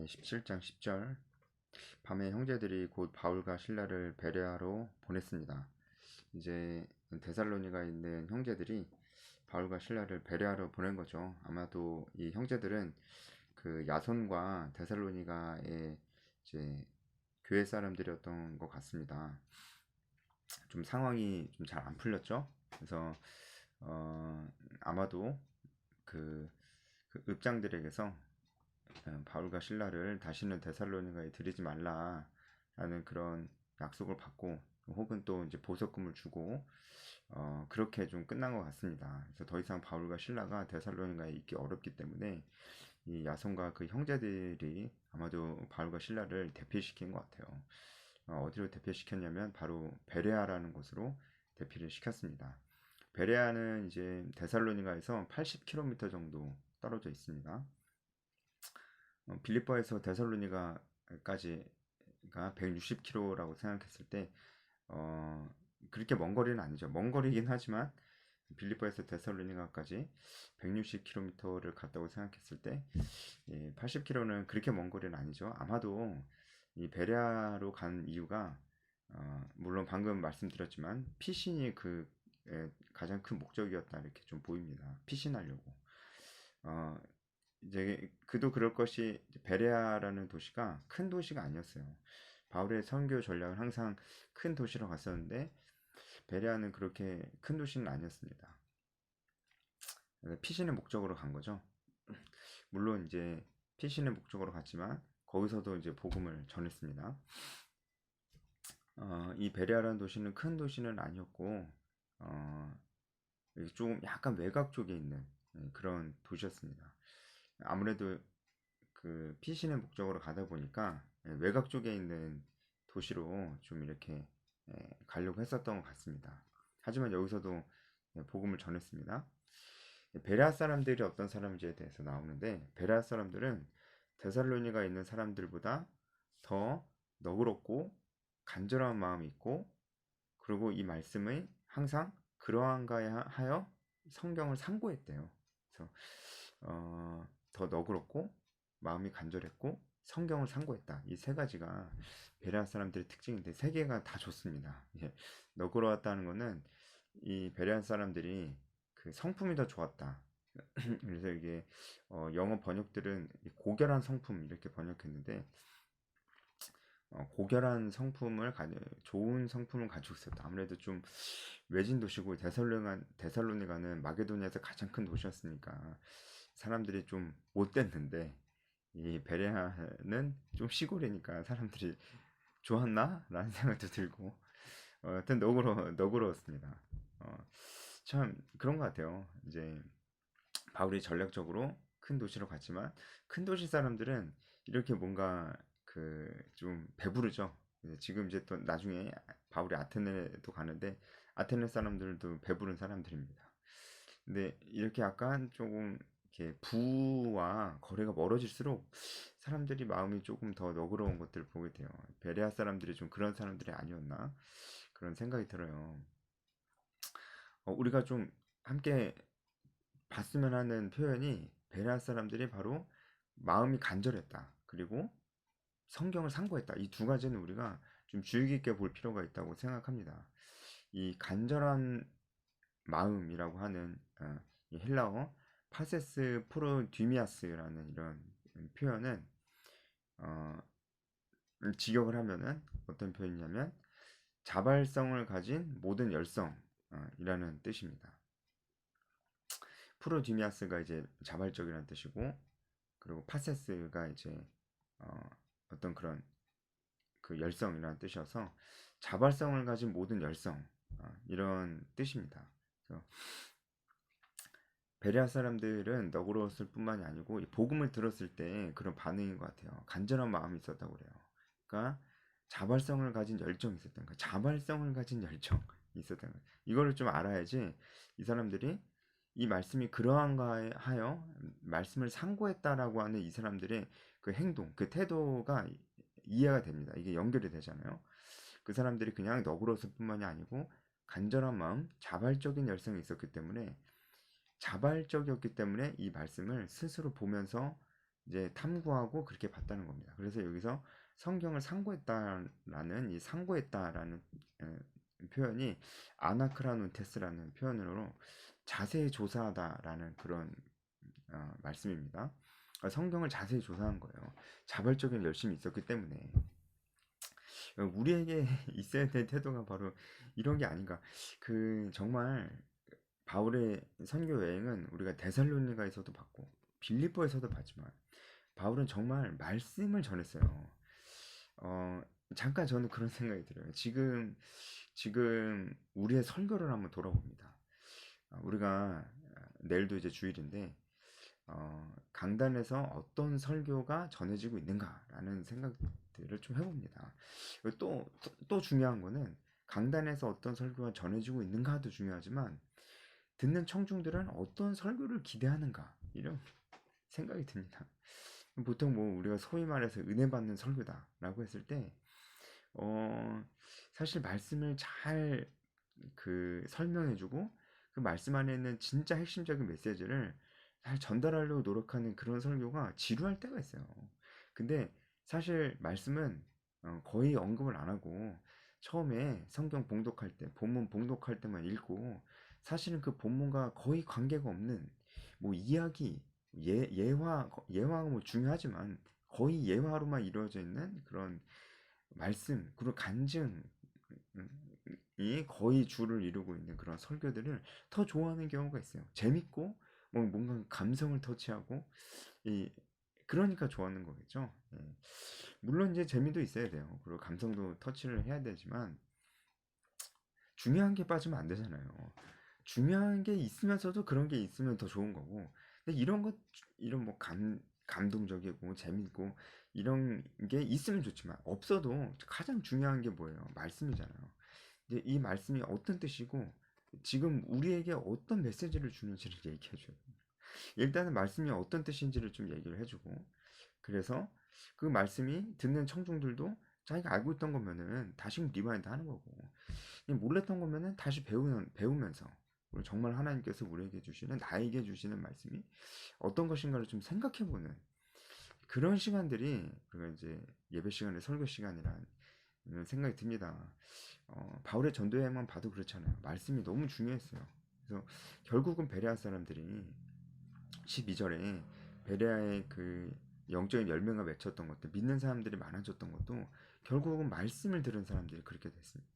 17장 10절. 밤에 형제들이 곧 바울과 실라를 베레아로 보냈습니다. 이제 데살로니가 있는 형제들이 바울과 실라를 베레아로 보낸 거죠. 아마도 이 형제들은 그 야손과 데살로니가의 이제 교회 사람들이었던 것 같습니다. 좀 상황이 좀 잘 안 풀렸죠. 그래서 아마도 그 읍장들에게서 바울과 실라를 다시는 데살로니가에 들이지 말라라는 그런 약속을 받고, 혹은 또 이제 보석금을 주고 그렇게 좀 끝난 것 같습니다. 그래서 더 이상 바울과 실라가 데살로니가에 있기 어렵기 때문에 이 야손과 그 형제들이 아마도 바울과 실라를 대피시킨 것 같아요. 어디로 대피시켰냐면 바로 베레아라는 곳으로 대피를 시켰습니다. 베레아는 이제 데살로니가에서 80km 정도 떨어져 있습니다. 빌립보에서 데살로니가까지가 160km라고 생각했을 때 그렇게 먼 거리는 아니죠. 먼 거리긴 하지만 빌립보에서 데살로니가까지 160km를 갔다고 생각했을 때 80km는 그렇게 먼 거리는 아니죠. 아마도 이 베레아로 간 이유가 물론 방금 말씀드렸지만 피신이 가장 큰 목적이었다, 이렇게 좀 보입니다. 피신하려고. 이제 그도 그럴 것이, 베레아라는 도시가 큰 도시가 아니었어요. 바울의 선교 전략은 항상 큰 도시로 갔었는데 베레아는 그렇게 큰 도시는 아니었습니다. 피신의 목적으로 간 거죠. 물론 이제 피신의 목적으로 갔지만 거기서도 이제 복음을 전했습니다. 이 베레아라는 도시는 큰 도시는 아니었고 좀 약간 외곽 쪽에 있는 그런 도시였습니다. 아무래도 그 피신의 목적으로 가다 보니까 외곽 쪽에 있는 도시로 좀 이렇게 가려고 했었던 것 같습니다. 하지만 여기서도 복음을 전했습니다. 베레아 사람들이 어떤 사람인지에 대해서 나오는데, 베레아 사람들은 데살로니가 있는 사람들보다 더 너그럽고 간절한 마음이 있고, 그리고 이 말씀을 항상 그러한가 하여 성경을 상고했대요. 그래서 더 너그럽고 마음이 간절했고 성경을 상고했다. 이 세 가지가 베레아 사람들의 특징인데, 세 개가 다 좋습니다. 너그러웠다는 거는 이 베레아 사람들이 그 성품이 더 좋았다. 그래서 이게 영어 번역들은 고결한 성품 이렇게 번역했는데, 고결한 성품을 좋은 성품을 가지고 있었다. 아무래도 좀 외진 도시고, 데살로니가는 마게도니아에서 가장 큰 도시였으니까 사람들이 좀 못됐는데, 이 베레아는 좀 시골이니까 사람들이 좋았나? 라는 생각도 들고, 하여튼 너그러웠습니다. 참 그런 것 같아요. 이제 바울이 전략적으로 큰 도시로 갔지만 큰 도시 사람들은 이렇게 뭔가 그 좀 배부르죠. 지금 이제 또 나중에 바울이 아테네도 가는데, 아테네 사람들도 배부른 사람들입니다. 근데 이렇게 약간 조금 이렇게 부와 거리가 멀어질수록 사람들이 마음이 조금 더 너그러운 것들을 보게 돼요. 베레아 사람들이 좀 그런 사람들이 아니었나, 그런 생각이 들어요. 우리가 좀 함께 봤으면 하는 표현이, 베레아 사람들이 바로 마음이 간절했다, 그리고 성경을 상고했다. 이 두 가지는 우리가 좀 주의 깊게 볼 필요가 있다고 생각합니다. 이 간절한 마음이라고 하는 이 헬라어 파세스 프로디미아스라는 이런 표현은 직역을 하면은 어떤 표현이냐면 자발성을 가진 모든 열성 이라는 뜻입니다. 프로디미아스가 이제 자발적이라는 뜻이고, 그리고 파세스가 이제 어떤 그런 그 열성이라는 뜻이어서 자발성을 가진 모든 열성 이런 뜻입니다. 그래서 베레아 사람들은 너그러웠을 뿐만이 아니고 이 복음을 들었을 때 그런 반응인 것 같아요. 간절한 마음이 있었다고 그래요. 그러니까 자발성을 가진 열정이 있었던 거예요. 자발성을 가진 열정이 있었던 거예요. 이거를 좀 알아야지 이 사람들이 이 말씀이 그러한가 하여 말씀을 상고했다라고 하는 이 사람들의 그 행동, 그 태도가 이해가 됩니다. 이게 연결이 되잖아요. 그 사람들이 그냥 너그러웠을 뿐만이 아니고 간절한 마음, 자발적인 열성이 있었기 때문에, 자발적이었기 때문에 이 말씀을 스스로 보면서 이제 탐구하고 그렇게 봤다는 겁니다. 그래서 여기서 성경을 상고했다라는 이 상고했다라는 에, 표현이 아나크라노테스라는 표현으로 자세히 조사하다라는 그런 말씀입니다. 그러니까 성경을 자세히 조사한 거예요. 자발적인 열심이 있었기 때문에 우리에게 있어야 될 태도가 바로 이런 게 아닌가. 그 정말 바울의 선교 여행은 우리가 데살로니가에서도 봤고 빌립보에서도 봤지만 바울은 정말 말씀을 전했어요. 어, 잠깐 저는 그런 생각이 들어요. 지금 우리의 설교를 한번 돌아봅니다. 우리가 내일도 이제 주일인데 강단에서 어떤 설교가 전해지고 있는가라는 생각들을 좀 해봅니다. 또 중요한 거는 강단에서 어떤 설교가 전해지고 있는가도 중요하지만 듣는 청중들은 어떤 설교를 기대하는가 이런 생각이 듭니다. 보통 뭐 우리가 소위 말해서 은혜 받는 설교다라고 했을 때 어, 사실 말씀을 잘 설명해주고 그 말씀 안에 있는 진짜 핵심적인 메시지를 잘 전달하려고 노력하는 그런 설교가 지루할 때가 있어요. 근데 사실 말씀은 거의 언급을 안 하고 처음에 성경 봉독할 때, 본문 봉독할 때만 읽고 사실은 그 본문과 거의 관계가 없는 뭐 이야기, 예화가 뭐 중요하지만 거의 예화로만 이루어져 있는 그런 말씀, 그리고 간증이 거의 주를 이루고 있는 그런 설교들을 더 좋아하는 경우가 있어요. 재밌고 뭐 뭔가 감성을 터치하고 이 그러니까 좋아하는 거겠죠. 예. 물론 이제 재미도 있어야 돼요. 그리고 감성도 터치를 해야 되지만 중요한 게 빠지면 안 되잖아요. 중요한 게 있으면서도 그런 게 있으면 더 좋은 거고. 근데 이런 뭐 감동적이고 재밌고 이런 게 있으면 좋지만 없어도 가장 중요한 게 뭐예요? 말씀이잖아요. 이제 이 말씀이 어떤 뜻이고 지금 우리에게 어떤 메시지를 주는지를 얘기해 줘요. 일단은 말씀이 어떤 뜻인지를 좀 얘기를 해주고 그래서 그 말씀이 듣는 청중들도 자기가 알고 있던 거면은 다시 리마인드 하는 거고 몰랐던 거면은 다시 배우면서 정말 하나님께서 우리에게 주시는 나에게 주시는 말씀이 어떤 것인가를 좀 생각해보는 그런 시간들이 그리고 이제 예배 시간에 설교 시간이란 생각이 듭니다. 바울의 전도 여행만 봐도 그렇잖아요. 말씀이 너무 중요했어요. 그래서 결국은 베레아 사람들이 12절에 베레아의 그 영적인 열매가 맺혔던 것도 믿는 사람들이 많아졌던 것도 결국은 말씀을 들은 사람들이 그렇게 됐습니다.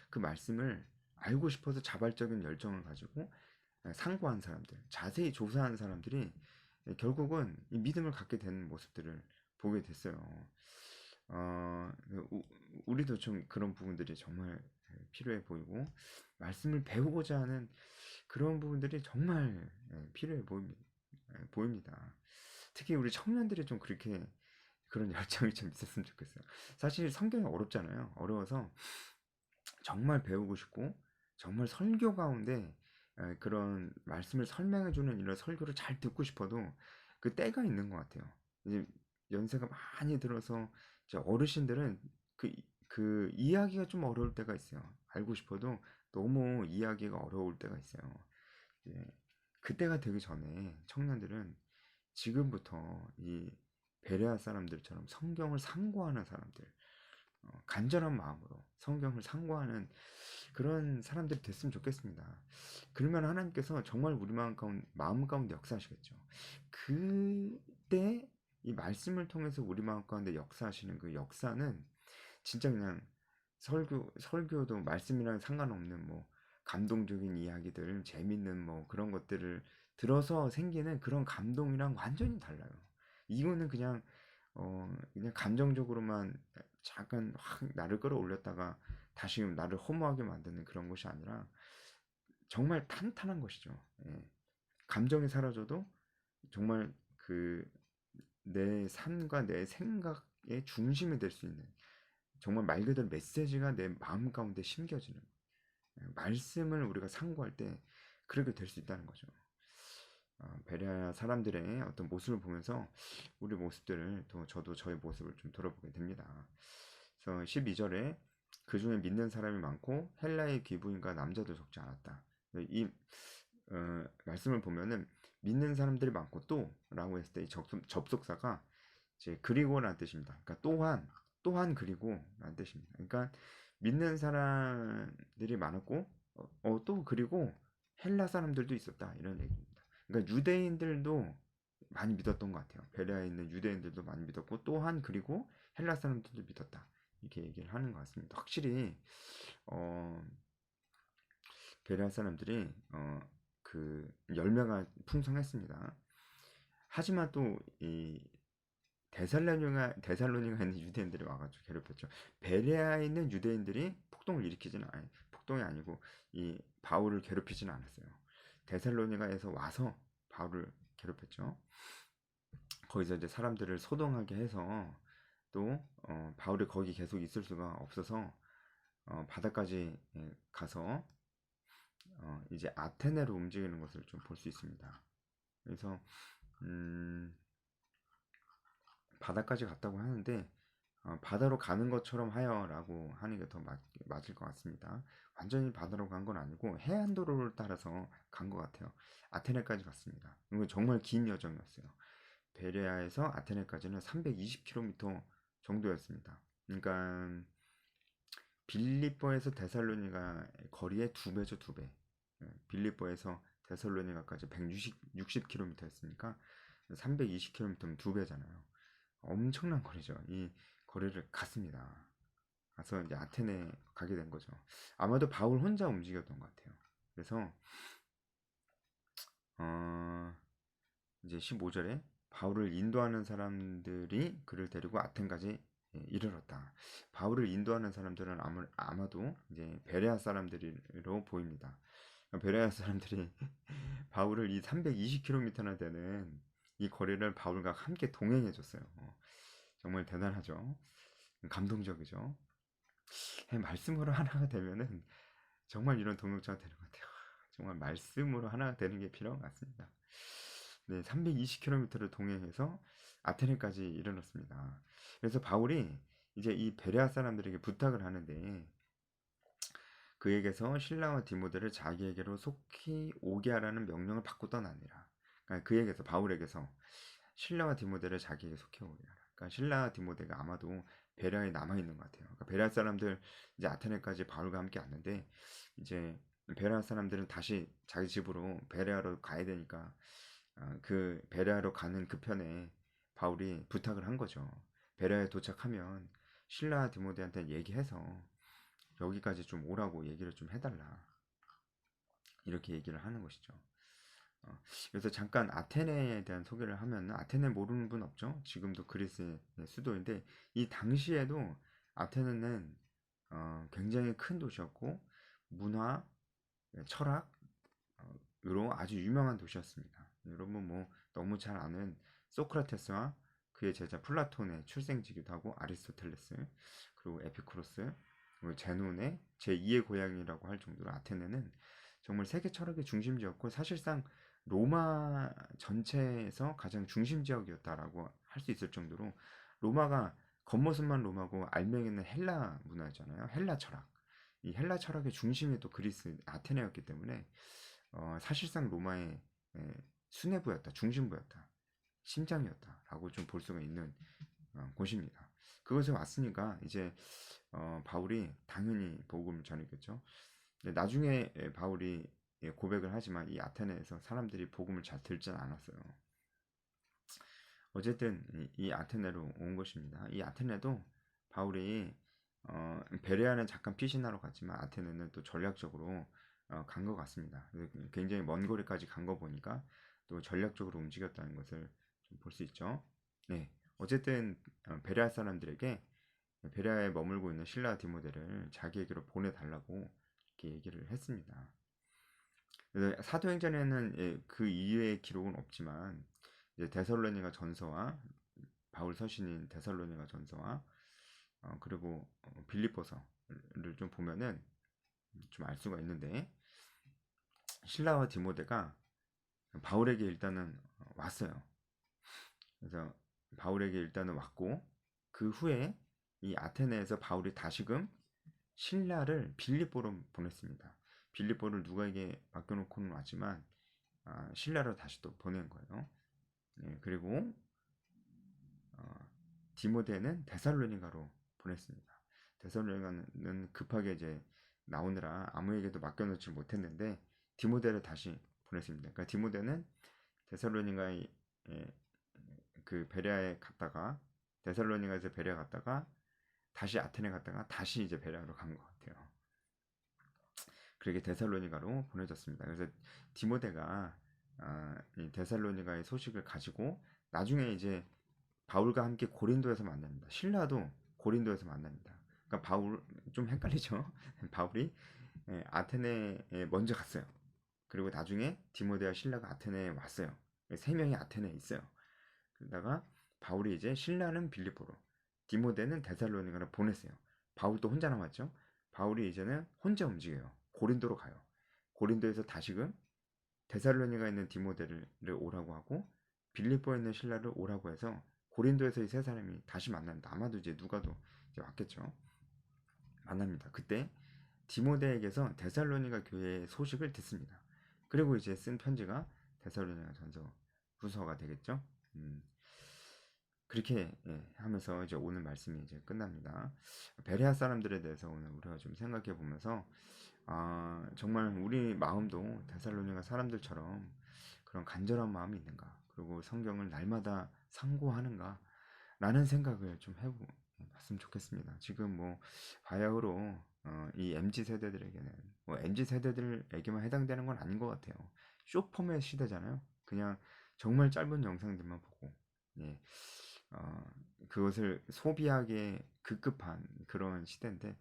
그 말씀을 알고 싶어서 자발적인 열정을 가지고 상고한 사람들, 자세히 조사한 사람들이 결국은 이 믿음을 갖게 되는 모습들을 보게 됐어요. 어, 우리도 좀 그런 부분들이 정말 필요해 보이고 말씀을 배우고자 하는 그런 부분들이 정말 필요해 보입니다. 특히 우리 청년들이 좀 그렇게 그런 열정이 좀 있었으면 좋겠어요. 사실 성경이 어렵잖아요. 어려워서 정말 배우고 싶고 정말 설교 가운데 그런 말씀을 설명해주는 이런 설교를 잘 듣고 싶어도 그 때가 있는 것 같아요. 이제 연세가 많이 들어서 이제 어르신들은 그 이야기가 좀 어려울 때가 있어요. 알고 싶어도 너무 이야기가 어려울 때가 있어요. 예, 그때가 되기 전에 청년들은 지금부터 이 베레아 사람들처럼 성경을 상고하는 사람들, 간절한 마음으로 성경을 상고하는 그런 사람들이 됐으면 좋겠습니다. 그러면 하나님께서 정말 우리 마음 가운데 역사하시겠죠. 그때 이 말씀을 통해서 우리 마음 가운데 역사하시는 그 역사는 진짜 그냥 설교도 말씀이랑 상관없는 뭐 감동적인 이야기들, 재밌는 뭐 그런 것들을 들어서 생기는 그런 감동이랑 완전히 달라요. 이거는 그냥 감정적으로만 잠깐 확 나를 끌어올렸다가 다시 나를 허무하게 만드는 그런 것이 아니라 정말 탄탄한 것이죠. 예. 감정이 사라져도 정말 내 삶과 내 생각의 중심이 될 수 있는 정말 말 그대로 메시지가 내 마음 가운데 심겨지는 말씀을 우리가 상고할 때 그렇게 될 수 있다는 거죠. 베레아 사람들의 어떤 모습을 보면서 우리 모습들을 또 저도 저의 모습을 좀 돌아보게 됩니다. 그래서 12절에 그 중에 믿는 사람이 많고 헬라의 귀부인과 남자도 적지 않았다. 이 말씀을 보면은 믿는 사람들이 많고 또라고 했을 때 이 접속사가 이제 그리고라는 뜻입니다. 그러니까 또한 그리고라는 뜻입니다. 그러니까 믿는 사람들이 많았고 또 그리고 헬라 사람들도 있었다 이런 얘기입니다. 그러니까 유대인들도 많이 믿었던 것 같아요. 베레아에 있는 유대인들도 많이 믿었고 또한 그리고 헬라 사람들도 믿었다 이렇게 얘기를 하는 것 같습니다. 확실히 어, 베레아 사람들이 그 열매가 풍성했습니다. 하지만 또 이 데살로니가 있는 유대인들이 와가지고 괴롭혔죠. 베레아에 있는 유대인들이 폭동을 일으키지는 아니 폭동이 아니고 이 바울을 괴롭히지는 않았어요. 데살로니가에서 와서 바울을 괴롭혔죠. 거기서 이제 사람들을 소동하게 해서 또 바울이 거기 계속 있을 수가 없어서 바다까지 가서 이제 아테네로 움직이는 것을 좀 볼 수 있습니다. 그래서 음, 바다까지 갔다고 하는데 바다로 가는 것처럼 하여라고 하는 게 더 맞을 것 같습니다. 완전히 바다로 간 건 아니고 해안도로를 따라서 간 것 같아요. 아테네까지 갔습니다. 이건 정말 긴 여정이었어요. 베레아에서 아테네까지는 320km 정도였습니다. 그러니까 빌립보에서 데살로니가 거리의 두 배죠, 두 배. 빌립보에서 데살로니가까지 160km였으니까 320km면 두 배잖아요. 엄청난 거리죠. 이 거리를 갔습니다. 가서 이제 아테네 가게 된 거죠. 아마도 바울 혼자 움직였던 것 같아요. 그래서 어, 이제 15절에 바울을 인도하는 사람들이 그를 데리고 아텐까지 이르렀다. 바울을 인도하는 사람들은 아마도 이제 베레아 사람들로 보입니다. 베레아 사람들이 바울을 이 320km나 되는 이 거리를 바울과 함께 동행해 줬어요. 정말 대단하죠. 감동적이죠. 말씀으로 하나가 되면은 정말 이런 동역자가 되는 것 같아요. 정말 말씀으로 하나가 되는 게 필요한 것 같습니다. 네, 320km를 동행해서 아테네까지 이르렀습니다. 그래서 바울이 이제 이 베레아 사람들에게 부탁을 하는데 그에게서 신라와 디모데를 자기에게로 속히 오게 하라는 명령을 받고 떠나니라. 그러니까 그에게서 바울에게서 신라와 디모데를 자기에게 속히 오게 하라. 그러니까 신라와 디모데가 아마도 베레아에 남아 있는 것 같아요. 그러니까 베레아 사람들 이제 아테네까지 바울과 함께 왔는데 이제 베레아 사람들은 다시 자기 집으로 베레아로 가야 되니까 그 베레아로 가는 그 편에 바울이 부탁을 한 거죠. 베레아에 도착하면 신라 디모데한테 얘기해서 여기까지 좀 오라고 얘기를 좀 해달라. 이렇게 얘기를 하는 것이죠. 그래서 잠깐 아테네에 대한 소개를 하면 아테네 모르는 분 없죠? 지금도 그리스의 수도인데 이 당시에도 아테네는 굉장히 큰 도시였고 문화, 철학으로 아주 유명한 도시였습니다. 여러분 뭐 너무 잘 아는 소크라테스와 그의 제자 플라톤의 출생지기도 하고 아리스토텔레스 그리고 에피쿠로스 그리고 제논의 제2의 고향이라고 할 정도로 아테네는 정말 세계 철학의 중심지였고 사실상 로마 전체에서 가장 중심 지역이었다라고 할 수 있을 정도로 로마가 겉모습만 로마고 알맹이는 헬라 문화잖아요. 헬라 철학. 이 헬라 철학의 중심이 또 그리스 아테네였기 때문에 사실상 로마의 수뇌부였다, 중심부였다, 심장이었다라고 좀 볼 수가 있는 곳입니다. 그것에 왔으니까 이제 바울이 당연히 복음을 전했겠죠. 나중에 바울이 고백을 하지만 이 아테네에서 사람들이 복음을 잘 듣진 않았어요. 어쨌든 이 아테네로 온 것입니다. 이 아테네도 바울이 베레아는 잠깐 피신하러 갔지만 아테네는 또 전략적으로 간 것 같습니다. 굉장히 먼 거리까지 간 거 보니까 또 전략적으로 움직였다는 것을 좀 볼 수 있죠. 네, 어쨌든 베레아 사람들에게 베레아에 머물고 있는 신라 디모데를 자기에게로 보내달라고 이렇게 얘기를 했습니다. 그래서 사도행전에는 그 이외의 기록은 없지만 이제 데살로니가 전서와 바울 서신인 데살로니가 전서와 그리고 빌립보서를 좀 보면은 좀 알 수가 있는데 신라와 디모데가 바울에게 일단은 왔어요. 그래서 바울에게 일단은 왔고 그 후에 이 아테네에서 바울이 다시금 신라를 빌립보로 보냈습니다. 빌립보를 누가에게 맡겨놓고는 왔지만 신라로 다시 또 보낸 거예요. 예, 그리고 디모데는 데살로니가로 보냈습니다. 데살로니가는 급하게 이제 나오느라 아무에게도 맡겨놓지 못했는데 디모데를 다시 보냈습니다. 그러니까 디모데는 데살로니가의 그 베레아에 갔다가 데살로니가에서 베레아 갔다가 다시 아테네 갔다가 다시 이제 베레아로 간 것 같아요. 그렇게 데살로니가로 보내졌습니다. 그래서 디모데가 이 데살로니가의 소식을 가지고 나중에 이제 바울과 함께 고린도에서 만납니다. 신라도 고린도에서 만납니다. 그러니까 바울 좀 헷갈리죠? 바울이 아테네에 먼저 갔어요. 그리고 나중에 디모데와 신라가 아테네에 왔어요. 세 명이 아테네에 있어요. 그러다가 바울이 이제 신라는 빌립보로, 디모데는 데살로니가로 보냈어요. 바울도 혼자 남았죠. 바울이 이제는 혼자 움직여요. 고린도로 가요. 고린도에서 다시금 데살로니가에 있는 디모데를 오라고 하고 빌립보에 있는 신라를 오라고 해서 고린도에서 이 세 사람이 다시 만납니다. 아마도 이제 누가도 이제 왔겠죠. 만납니다. 그때 디모데에게서 데살로니가 교회의 소식을 듣습니다. 그리고 이제 쓴 편지가 데살로니가 전서 후서가 되겠죠. 그렇게 하면서 이제 오늘 말씀이 이제 끝납니다. 베레아 사람들에 대해서 오늘 우리가 좀 생각해 보면서 정말 우리 마음도 데살로니가 사람들처럼 그런 간절한 마음이 있는가, 그리고 성경을 날마다 상고하는가 라는 생각을 좀 해봤으면 좋겠습니다. 지금 뭐 바야흐로 이 MZ 세대들에게는 뭐 MZ 세대들에게만 해당되는 건 아닌 것 같아요. 쇼포맷 시대잖아요. 그냥 정말 짧은 영상들만 보고 예, 그것을 소비하기에 급급한 그런 시대인데,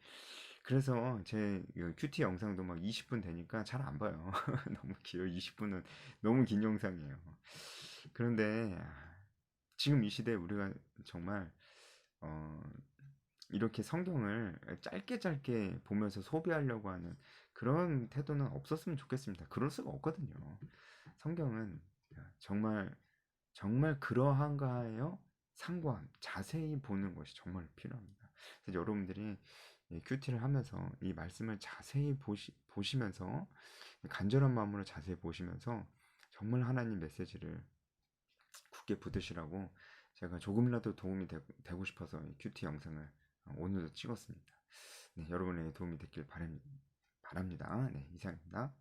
그래서 제 큐티 영상도 막 20분 되니까 잘 안 봐요. 너무 길어. 20분은 너무 긴 영상이에요. 그런데 지금 이 시대에 우리가 정말 어, 이렇게 성경을 짧게 짧게 보면서 소비하려고 하는 그런 태도는 없었으면 좋겠습니다. 그럴 수가 없거든요. 성경은 정말 정말 그러한가하여 상고한 자세히 보는 것이 정말 필요합니다. 그래서 여러분들이 큐티를 하면서 이 말씀을 자세히 보시면서 간절한 마음으로 자세히 보시면서 정말 하나님 메시지를 굳게 붙드시라고 제가 조금이라도 도움이 되고 싶어서 이 큐티 영상을 오늘도 찍었습니다. 네, 여러분에게 도움이 됐길 바랍니다. 네, 이상입니다.